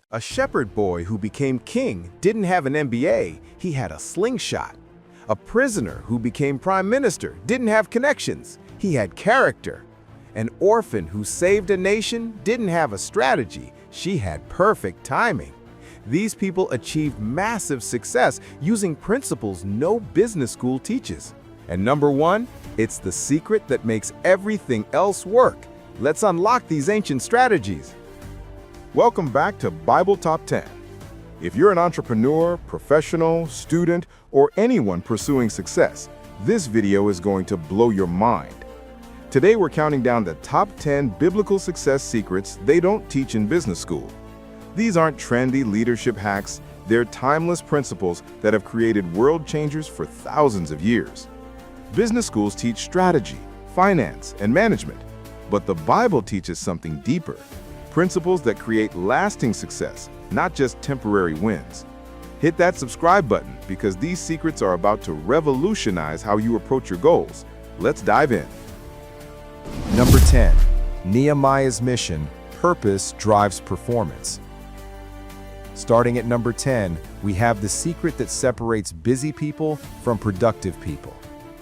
A shepherd boy who became king didn't have an MBA, he had a slingshot. A prisoner who became prime minister didn't have connections, he had character. An orphan who saved a nation didn't have a strategy, she had perfect timing. These people achieved massive success using principles no business school teaches. And number one, it's the secret that makes everything else work. Let's unlock these ancient strategies. Welcome back to Bible Top 10. If you're an entrepreneur, professional, student, or anyone pursuing success, this video is going to blow your mind. Today we're counting down the top 10 biblical success secrets they don't teach in business school. These aren't trendy leadership hacks, they're timeless principles that have created world changers for thousands of years. Business schools teach strategy, finance, and management, but the Bible teaches something deeper. Principles that create lasting success, not just temporary wins. Hit that subscribe button because these secrets are about to revolutionize how you approach your goals. Let's dive in. Number 10. Nehemiah's mission, purpose drives performance. Starting at number 10, we have the secret that separates busy people from productive people.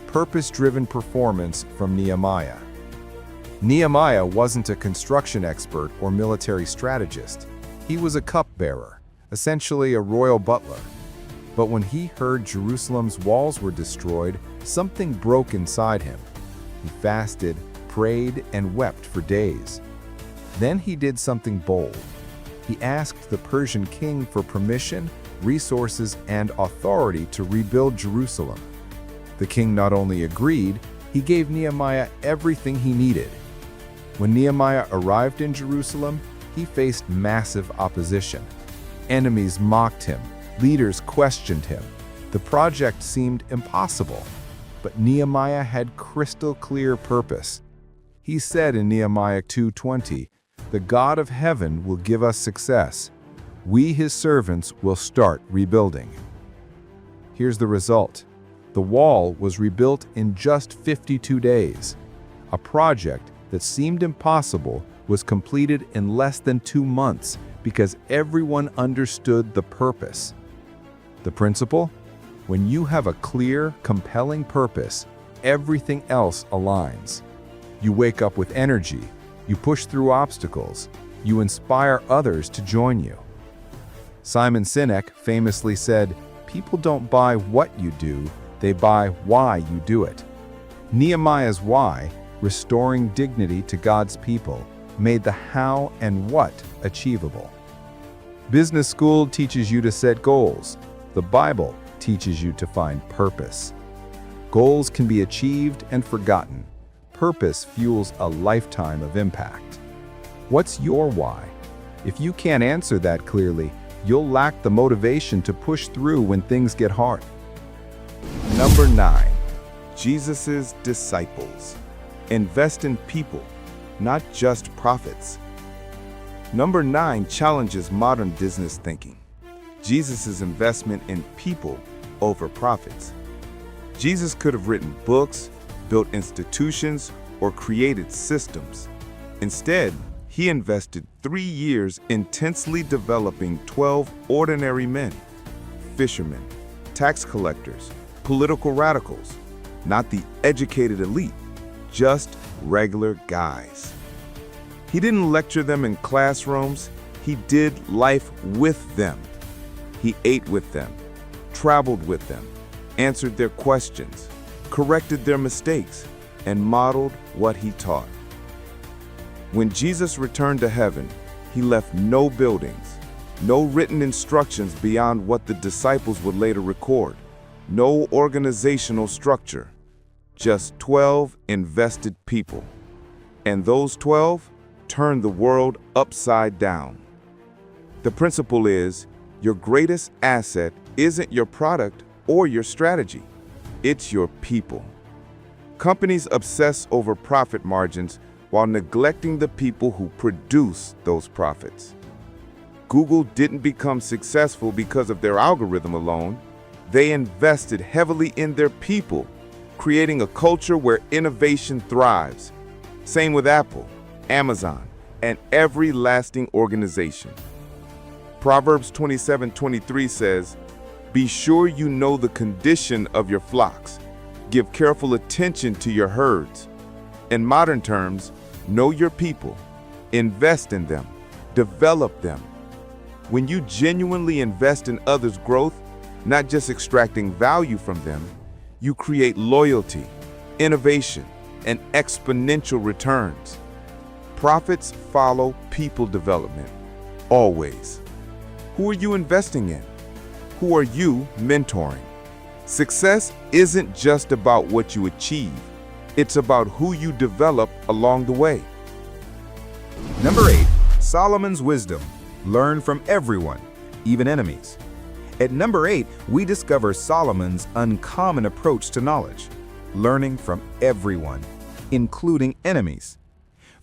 Purpose-driven performance from Nehemiah. Nehemiah wasn't a construction expert or military strategist. He was a cupbearer, essentially a royal butler. But when he heard Jerusalem's walls were destroyed, something broke inside him. He fasted, prayed, and wept for days. Then he did something bold. He asked the Persian king for permission, resources, and authority to rebuild Jerusalem. The king not only agreed, he gave Nehemiah everything he needed. When Nehemiah arrived in Jerusalem, he faced massive opposition. Enemies mocked him, leaders questioned him. The project seemed impossible, but Nehemiah had crystal clear purpose. He said in Nehemiah 2:20, "The God of heaven will give us success. We, his servants, will start rebuilding." Here's the result. The wall was rebuilt in just 52 days. A project that seemed impossible was completed in less than 2 months because everyone understood the purpose. The principle? When you have a clear, compelling purpose, everything else aligns. You wake up with energy, you push through obstacles, you inspire others to join you. Simon Sinek famously said, "People don't buy what you do, they buy why you do it." Nehemiah's why, restoring dignity to God's people, made the how and what achievable. Business school teaches you to set goals. The Bible teaches you to find purpose. Goals can be achieved and forgotten. Purpose fuels a lifetime of impact. What's your why? If you can't answer that clearly, you'll lack the motivation to push through when things get hard. Number 9. Jesus' disciples. Invest in people, not just profits. Number 9 challenges modern business thinking. Jesus' investment in people over profits. Jesus could have written books, built institutions, or created systems. Instead, he invested 3 years intensely developing 12 ordinary men, fishermen, tax collectors, political radicals, not the educated elite, just regular guys. He didn't lecture them in classrooms, he did life with them. He ate with them, traveled with them, answered their questions, corrected their mistakes, and modeled what he taught. When Jesus returned to heaven, he left no buildings, no written instructions beyond what the disciples would later record, no organizational structure, just 12 invested people. And those 12 turned the world upside down. The principle is, your greatest asset isn't your product or your strategy, it's your people. Companies obsess over profit margins while neglecting the people who produce those profits. Google didn't become successful because of their algorithm alone. They invested heavily in their people, creating a culture where innovation thrives. Same with Apple, Amazon, and every lasting organization. Proverbs 27:23 says, "Be sure you know the condition of your flocks. Give careful attention to your herds." In modern terms, know your people, invest in them, develop them. When you genuinely invest in others' growth, not just extracting value from them, you create loyalty, innovation, and exponential returns. Profits follow people development, always. Who are you investing in? Who are you mentoring? Success isn't just about what you achieve. It's about who you develop along the way. Number 8, Solomon's wisdom. Learn from everyone, even enemies. At number 8, we discover Solomon's uncommon approach to knowledge, learning from everyone, including enemies.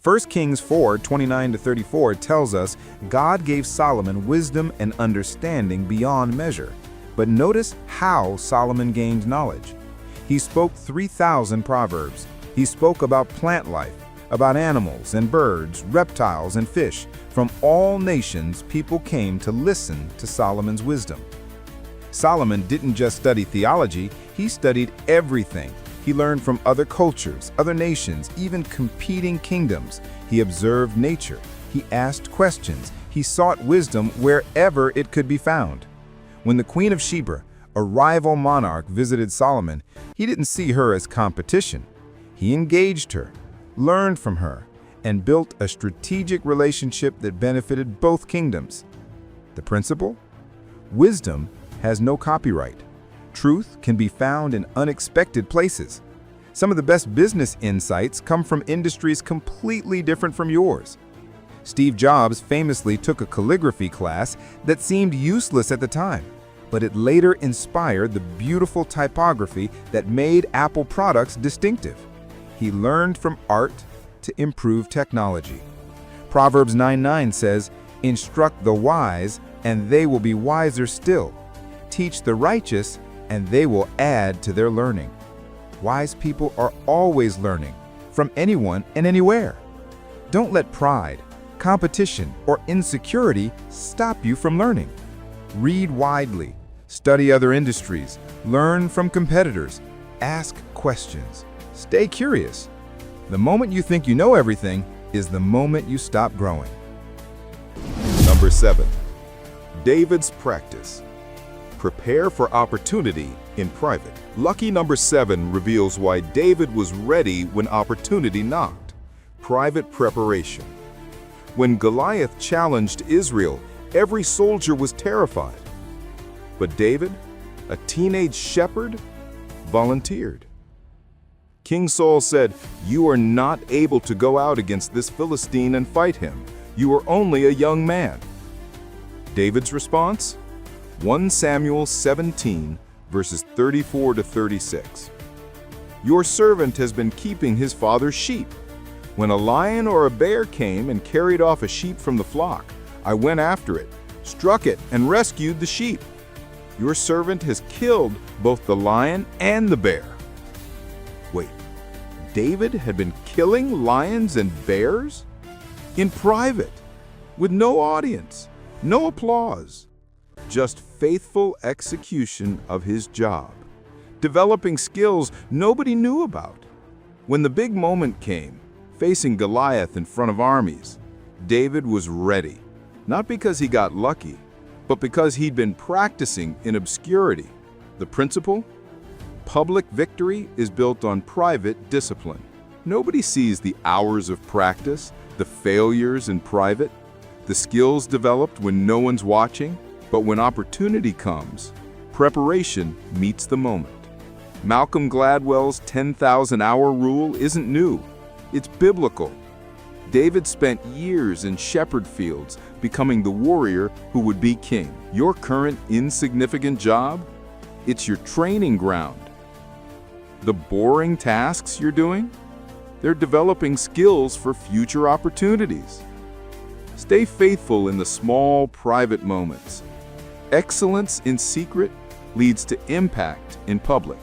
1 Kings 4:29-34 tells us God gave Solomon wisdom and understanding beyond measure. But notice how Solomon gained knowledge. He spoke 3,000 proverbs. He spoke about plant life, about animals and birds, reptiles and fish. From all nations, people came to listen to Solomon's wisdom. Solomon didn't just study theology, he studied everything. He learned from other cultures, other nations, even competing kingdoms. He observed nature. He asked questions. He sought wisdom wherever it could be found. When the Queen of Sheba, a rival monarch, visited Solomon, he didn't see her as competition. He engaged her, learned from her, and built a strategic relationship that benefited both kingdoms. The principle? Wisdom has no copyright. Truth can be found in unexpected places. Some of the best business insights come from industries completely different from yours. Steve Jobs famously took a calligraphy class that seemed useless at the time, but it later inspired the beautiful typography that made Apple products distinctive. He learned from art to improve technology. Proverbs 9:9 says, "Instruct the wise, and they will be wiser still. Teach the righteous, and they will add to their learning." Wise people are always learning, from anyone and anywhere. Don't let pride, competition, or insecurity stop you from learning. Read widely, study other industries, learn from competitors, ask questions, stay curious. The moment you think you know everything is the moment you stop growing. Number 7, David's practice. Prepare for opportunity in private. Lucky number 7 reveals why David was ready when opportunity knocked. Private preparation. When Goliath challenged Israel, every soldier was terrified. But David, a teenage shepherd, volunteered. King Saul said, "You are not able to go out against this Philistine and fight him. You are only a young man." David's response? 1 Samuel 17, verses 34-36. "Your servant has been keeping his father's sheep. When a lion or a bear came and carried off a sheep from the flock, I went after it, struck it, and rescued the sheep. Your servant has killed both the lion and the bear." Wait, David had been killing lions and bears? In private, with no audience, no applause. Just faithful execution of his job, developing skills nobody knew about. When the big moment came, facing Goliath in front of armies, David was ready, not because he got lucky, but because he'd been practicing in obscurity. The principle? Public victory is built on private discipline. Nobody sees the hours of practice, the failures in private, the skills developed when no one's watching. But when opportunity comes, preparation meets the moment. Malcolm Gladwell's 10,000-hour rule isn't new. It's biblical. David spent years in shepherd fields, becoming the warrior who would be king. Your current insignificant job? It's your training ground. The boring tasks you're doing? They're developing skills for future opportunities. Stay faithful in the small, private moments. Excellence in secret leads to impact in public.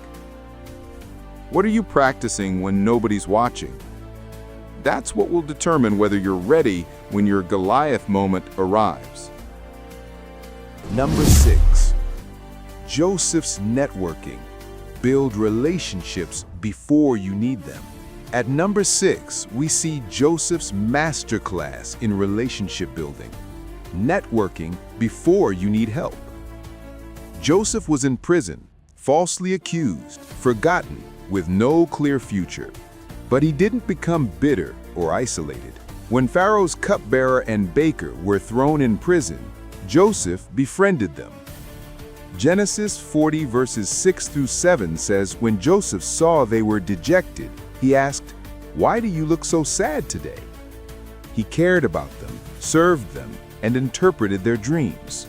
What are you practicing when nobody's watching? That's what will determine whether you're ready when your Goliath moment arrives. Number 6. Joseph's networking. Build relationships before you need them. At number 6, we see Joseph's masterclass in relationship building. Networking before you need help. Joseph was in prison, falsely accused, forgotten, with no clear future. But he didn't become bitter or isolated. When Pharaoh's cupbearer and baker were thrown in prison, Joseph befriended them. Genesis 40 verses 6 through 7 says, when Joseph saw they were dejected, he asked, "Why do you look so sad today?" He cared about them, served them, and interpreted their dreams.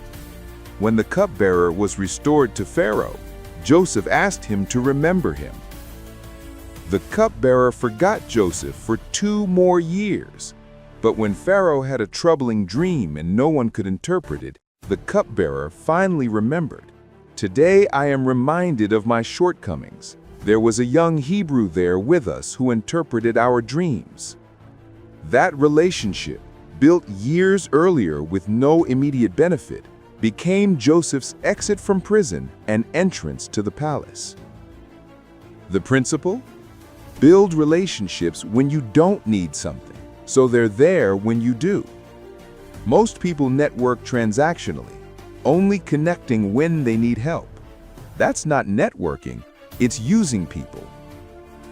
When the cupbearer was restored to Pharaoh, Joseph asked him to remember him. The cupbearer forgot Joseph for 2 more years. But when Pharaoh had a troubling dream and no one could interpret it, the cupbearer finally remembered. Today I am reminded of my shortcomings. There was a young Hebrew there with us who interpreted our dreams. That relationship, built years earlier with no immediate benefit, became Joseph's exit from prison and entrance to the palace. The principle? Build relationships when you don't need something, so they're there when you do. Most people network transactionally, only connecting when they need help. That's not networking, it's using people.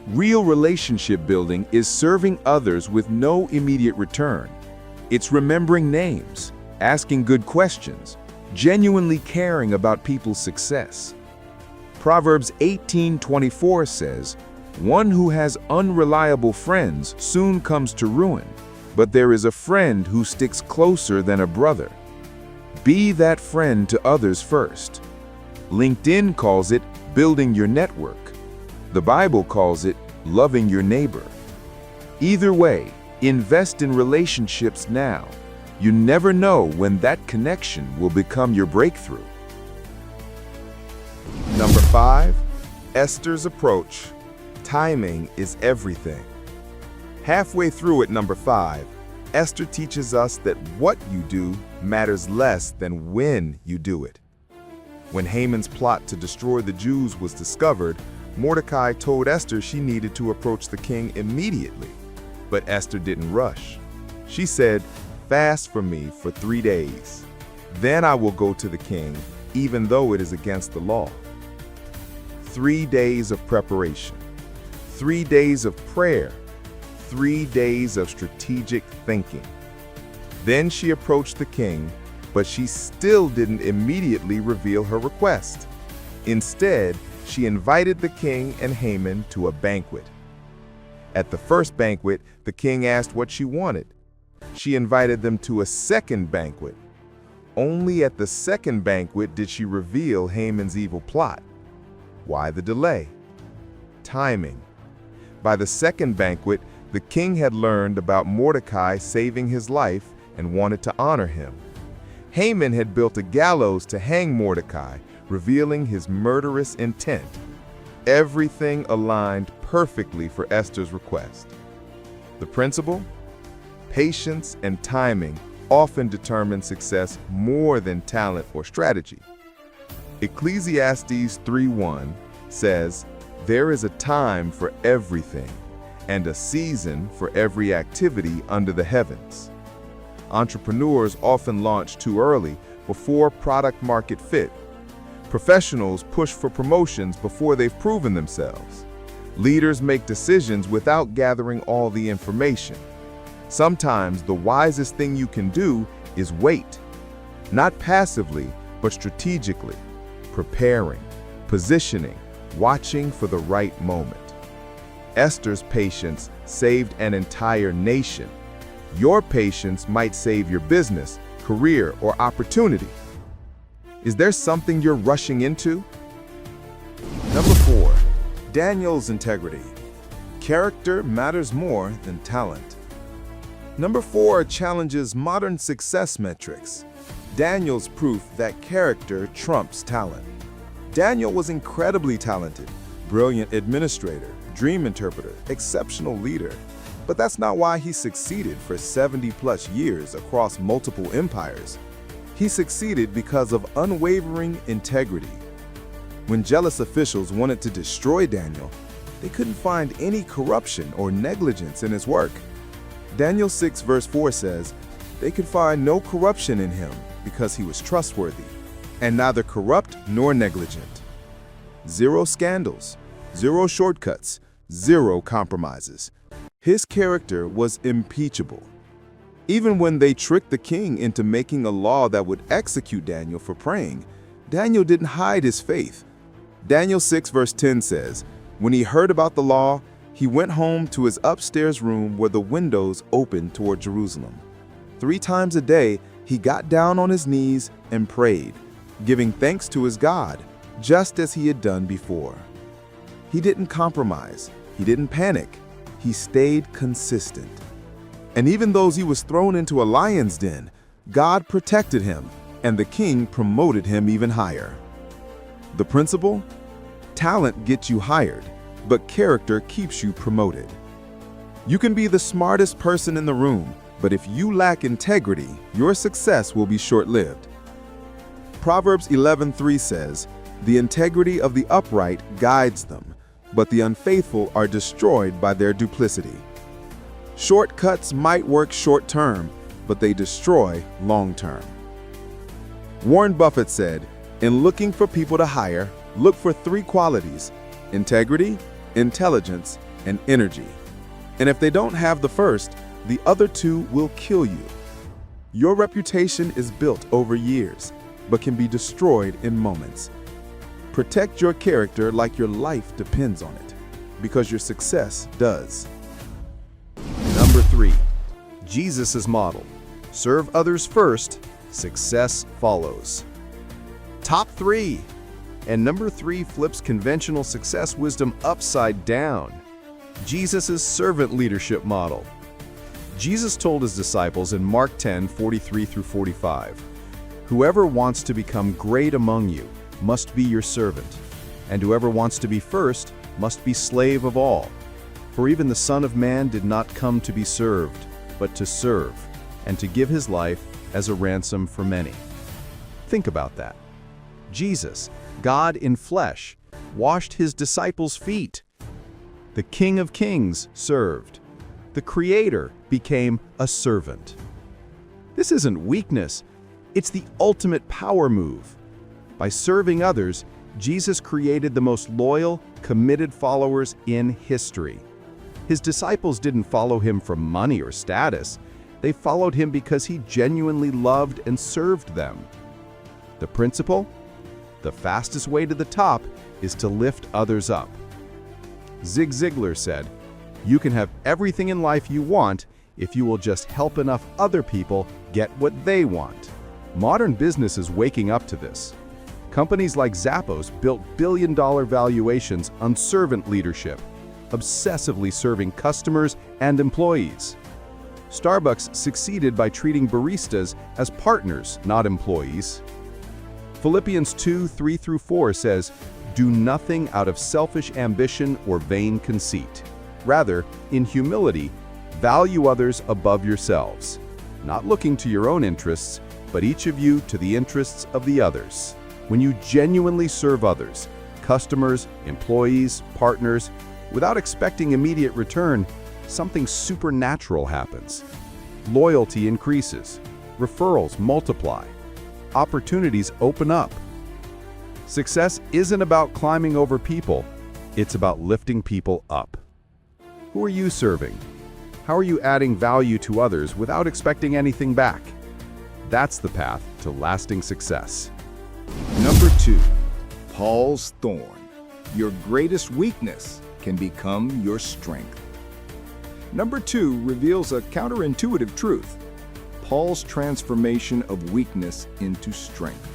Real relationship building is serving others with no immediate return. It's remembering names, asking good questions, genuinely caring about people's success. Proverbs 18:24 says, "One who has unreliable friends soon comes to ruin, but there is a friend who sticks closer than a brother." Be that friend to others first. LinkedIn calls it building your network. The Bible calls it loving your neighbor. Either way, invest in relationships now. You never know when that connection will become your breakthrough. Number 5, Esther's approach. Timing is everything. Halfway through at number 5, Esther teaches us that what you do matters less than when you do it. When Haman's plot to destroy the Jews was discovered, Mordecai told Esther she needed to approach the king immediately. But Esther didn't rush. She said, "Fast for me for 3 days. Then I will go to the king, even though it is against the law." 3 days of preparation, 3 days of prayer, 3 days of strategic thinking. Then she approached the king, but she still didn't immediately reveal her request. Instead, she invited the king and Haman to a banquet. At the first banquet, the king asked what she wanted. She invited them to a second banquet. Only at the second banquet did she reveal Haman's evil plot. Why the delay? Timing. By the second banquet, the king had learned about Mordecai saving his life and wanted to honor him. Haman had built a gallows to hang Mordecai, revealing his murderous intent. Everything aligned perfectly for Esther's request. The principle? Patience and timing often determine success more than talent or strategy. Ecclesiastes 3:1 says, "There is a time for everything, and a season for every activity under the heavens." Entrepreneurs often launch too early, before product market fit. Professionals push for promotions before they've proven themselves. Leaders make decisions without gathering all the information. Sometimes the wisest thing you can do is wait, not passively, but strategically, preparing, positioning, watching for the right moment. Esther's patience saved an entire nation. Your patience might save your business, career, or opportunity. Is there something you're rushing into? Number 4, Daniel's integrity. Character matters more than talent. Number 4 challenges modern success metrics. Daniel's proof that character trumps talent. Daniel was incredibly talented, brilliant administrator, dream interpreter, exceptional leader. But that's not why he succeeded for 70+ years across multiple empires. He succeeded because of unwavering integrity. When jealous officials wanted to destroy Daniel, they couldn't find any corruption or negligence in his work. Daniel 6 verse 4 says, "They could find no corruption in him because he was trustworthy, and neither corrupt nor negligent." Zero scandals, zero shortcuts, zero compromises. His character was impeachable. Even when they tricked the king into making a law that would execute Daniel for praying, Daniel didn't hide his faith. Daniel 6 verse 10 says, "When he heard about the law, he went home to his upstairs room where the windows opened toward Jerusalem. 3 times a day, he got down on his knees and prayed, giving thanks to his God, just as he had done before." He didn't compromise. He didn't panic. He stayed consistent. And even though he was thrown into a lion's den, God protected him, and the king promoted him even higher. The principle? Talent gets you hired, but character keeps you promoted. You can be the smartest person in the room, but if you lack integrity, your success will be short-lived. Proverbs 11:3 says, "The integrity of the upright guides them, but the unfaithful are destroyed by their duplicity." Shortcuts might work short-term, but they destroy long-term. Warren Buffett said, "In looking for people to hire, look for 3 qualities: integrity, intelligence, and energy. And if they don't have the first, the other 2 will kill you." Your reputation is built over years, but can be destroyed in moments. Protect your character like your life depends on it, because your success does. Number 3, Jesus' model. Serve others first, success follows. Top 3. And number 3 flips conventional success wisdom upside down. Jesus' servant leadership model. Jesus told his disciples in Mark 10:43-45, "Whoever wants to become great among you must be your servant, and whoever wants to be first must be slave of all. For even the Son of Man did not come to be served, but to serve, and to give his life as a ransom for many." Think about that. Jesus, God in flesh, washed his disciples' feet. The King of Kings served. The Creator became a servant. This isn't weakness, it's the ultimate power move. By serving others, Jesus created the most loyal, committed followers in history. His disciples didn't follow him for money or status. They followed him because he genuinely loved and served them. The principle? The fastest way to the top is to lift others up. Zig Ziglar said, "You can have everything in life you want if you will just help enough other people get what they want." Modern business is waking up to this. Companies like Zappos built billion-dollar valuations on servant leadership, obsessively serving customers and employees. Starbucks succeeded by treating baristas as partners, not employees. Philippians 2:3-4 says, "Do nothing out of selfish ambition or vain conceit. Rather, in humility, value others above yourselves, not looking to your own interests, but each of you to the interests of the others." When you genuinely serve others, customers, employees, partners, without expecting immediate return, something supernatural happens. Loyalty increases, referrals multiply, opportunities open up. Success isn't about climbing over people, it's about lifting people up. Who are you serving? How are you adding value to others without expecting anything back? That's the path to lasting success. Number 2, Paul's thorn. Your greatest weakness can become your strength. Number 2 reveals a counterintuitive truth: Paul's transformation of weakness into strength.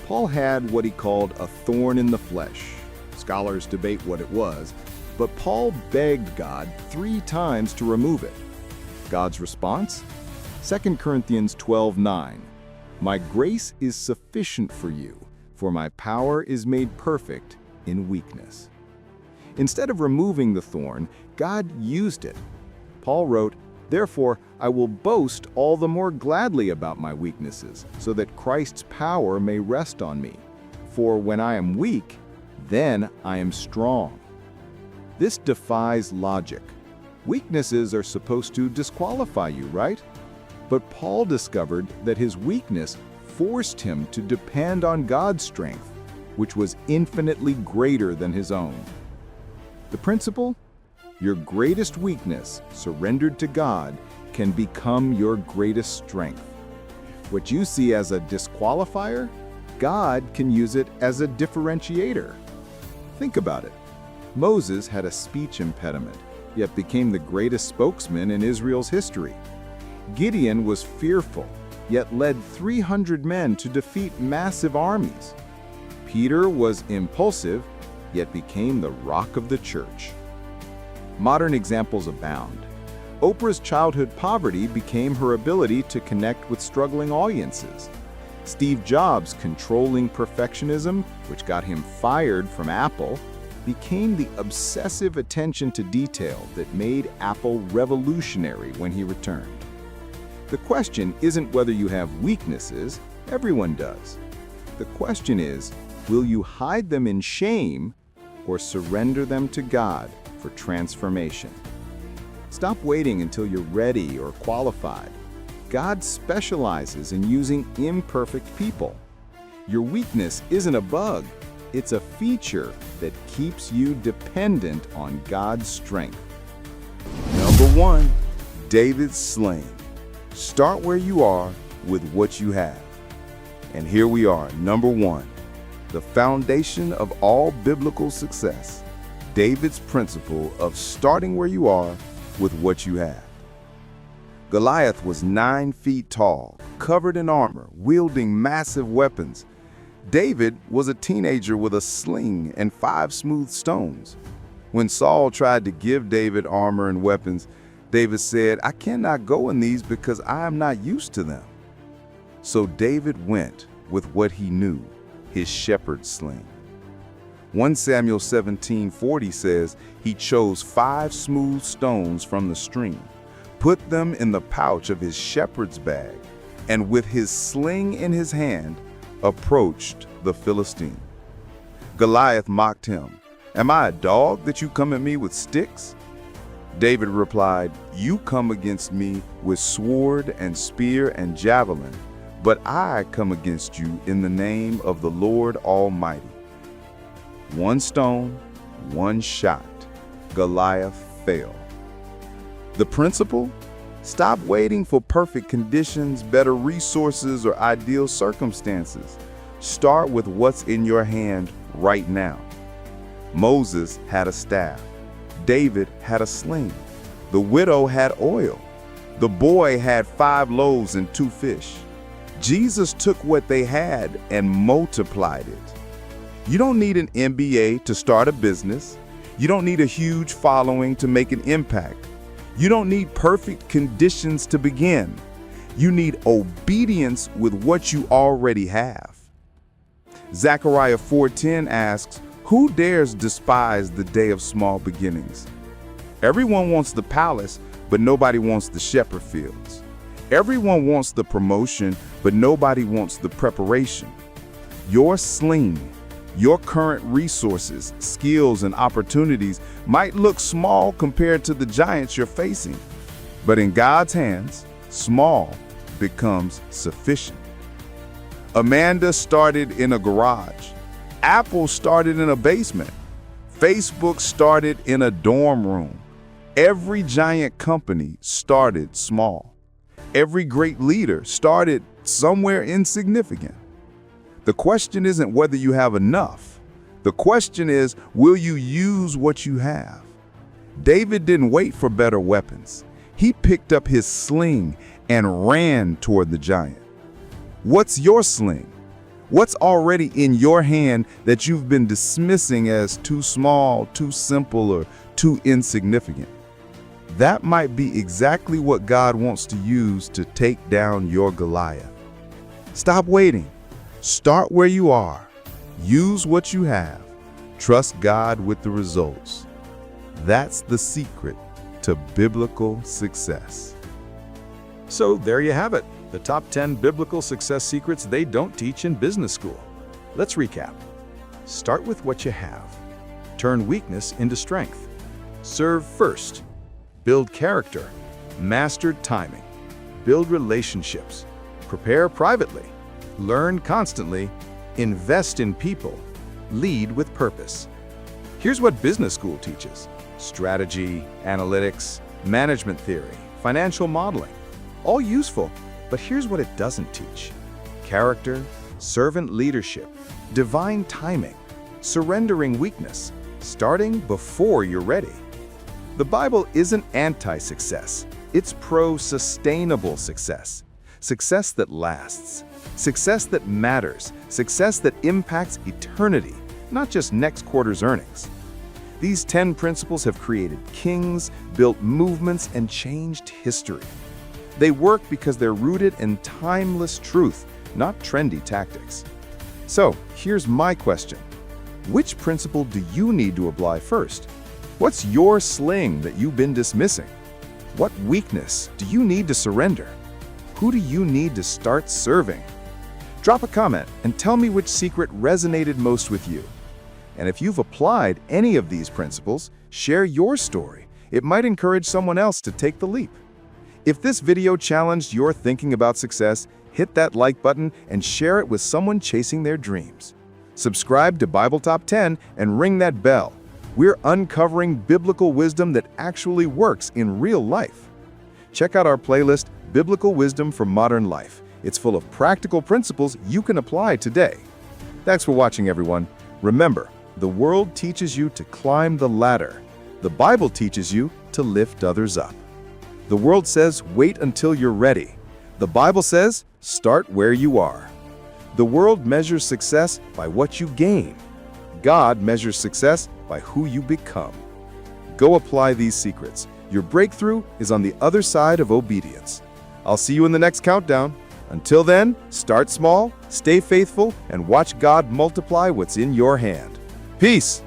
Paul had what he called a thorn in the flesh. Scholars debate what it was, but Paul begged God 3 times to remove it. God's response? 2 Corinthians 12:9. "My grace is sufficient for you, for my power is made perfect in weakness." Instead of removing the thorn, God used it. Paul wrote, Therefore, I will boast all the more gladly about my weaknesses, so that Christ's power may rest on me. For when I am weak, then I am strong. This defies logic. Weaknesses are supposed to disqualify you, right? But Paul discovered that his weakness forced him to depend on God's strength, which was infinitely greater than his own. The principle? Your greatest weakness, surrendered to God, can become your greatest strength. What you see as a disqualifier, God can use it as a differentiator. Think about it. Moses had a speech impediment, yet became the greatest spokesman in Israel's history. Gideon was fearful, yet led 300 men to defeat massive armies. Peter was impulsive, yet became the rock of the church. Modern examples abound. Oprah's childhood poverty became her ability to connect with struggling audiences. Steve Jobs' controlling perfectionism, which got him fired from Apple, became the obsessive attention to detail that made Apple revolutionary when he returned. The question isn't whether you have weaknesses, everyone does. The question is, will you hide them in shame or surrender them to God for transformation? Stop waiting until you're ready or qualified. God specializes in using imperfect people. Your weakness isn't a bug, it's a feature that keeps you dependent on God's strength. Number 1, David's sling. Start where you are with what you have. And here we are, number 1, the foundation of all biblical success. David's principle of starting where you are with what you have. Goliath was 9 feet tall, covered in armor, wielding massive weapons. David was a teenager with a sling and 5 smooth stones. When Saul tried to give David armor and weapons, David said, "I cannot go in these because I am not used to them." So David went with what he knew, his shepherd's sling. 1 Samuel 17:40 says, he chose 5 smooth stones from the stream, put them in the pouch of his shepherd's bag, and with his sling in his hand, approached the Philistine. Goliath mocked him, "Am I a dog that you come at me with sticks?" David replied, "You come against me with sword and spear and javelin, but I come against you in the name of the Lord Almighty." 1 stone, 1 shot. Goliath fell. The principle? Stop waiting for perfect conditions, better resources, or ideal circumstances. Start with what's in your hand right now. Moses had a staff. David had a sling. The widow had oil. The boy had 5 loaves and 2 fish. Jesus took what they had and multiplied it. You don't need an MBA to start a business. You don't need a huge following to make an impact. You don't need perfect conditions to begin. You need obedience with what you already have. Zechariah 4:10 asks, "Who dares despise the day of small beginnings?" Everyone wants the palace, but nobody wants the shepherd fields. Everyone wants the promotion, but nobody wants the preparation. Your sling, your current resources, skills, and opportunities might look small compared to the giants you're facing, but in God's hands, small becomes sufficient. Amanda started in a garage. Apple started in a basement. Facebook started in a dorm room. Every giant company started small. Every great leader started somewhere insignificant. The question isn't whether you have enough. The question is, will you use what you have? David didn't wait for better weapons. He picked up his sling and ran toward the giant. What's your sling? What's already in your hand that you've been dismissing as too small, too simple, or too insignificant? That might be exactly what God wants to use to take down your Goliath. Stop waiting. Start where you are. Use what you have. Trust God with the results. That's the secret to biblical success. So there you have it, the top 10 biblical success secrets they don't teach in business school. Let's recap. Start with what you have. Turn weakness into strength. Serve first. Build character. Master timing. Build relationships. Prepare privately. Learn constantly. Invest in people. Lead with purpose. Here's what business school teaches: strategy, analytics, management theory, financial modeling. All useful, but here's what it doesn't teach: character, servant leadership, divine timing, surrendering weakness, starting before you're ready. The Bible isn't anti-success. It's pro-sustainable success. Success that lasts. Success that matters. Success that impacts eternity, not just next quarter's earnings. These 10 principles have created kings, built movements, and changed history. They work because they're rooted in timeless truth, not trendy tactics. So, here's my question. Which principle do you need to apply first? What's your sling that you've been dismissing? What weakness do you need to surrender? Who do you need to start serving? Drop a comment and tell me which secret resonated most with you. And if you've applied any of these principles, share your story. It might encourage someone else to take the leap. If this video challenged your thinking about success, hit that like button and share it with someone chasing their dreams. Subscribe to Bible Top 10 and ring that bell. We're uncovering biblical wisdom that actually works in real life. Check out our playlist, Biblical Wisdom for Modern Life. It's full of practical principles you can apply today. Thanks for watching, everyone. Remember, the world teaches you to climb the ladder. The Bible teaches you to lift others up. The world says, wait until you're ready. The Bible says, start where you are. The world measures success by what you gain. God measures success by who you become. Go apply these secrets. Your breakthrough is on the other side of obedience. I'll see you in the next countdown. Until then, start small, stay faithful, and watch God multiply what's in your hand. Peace.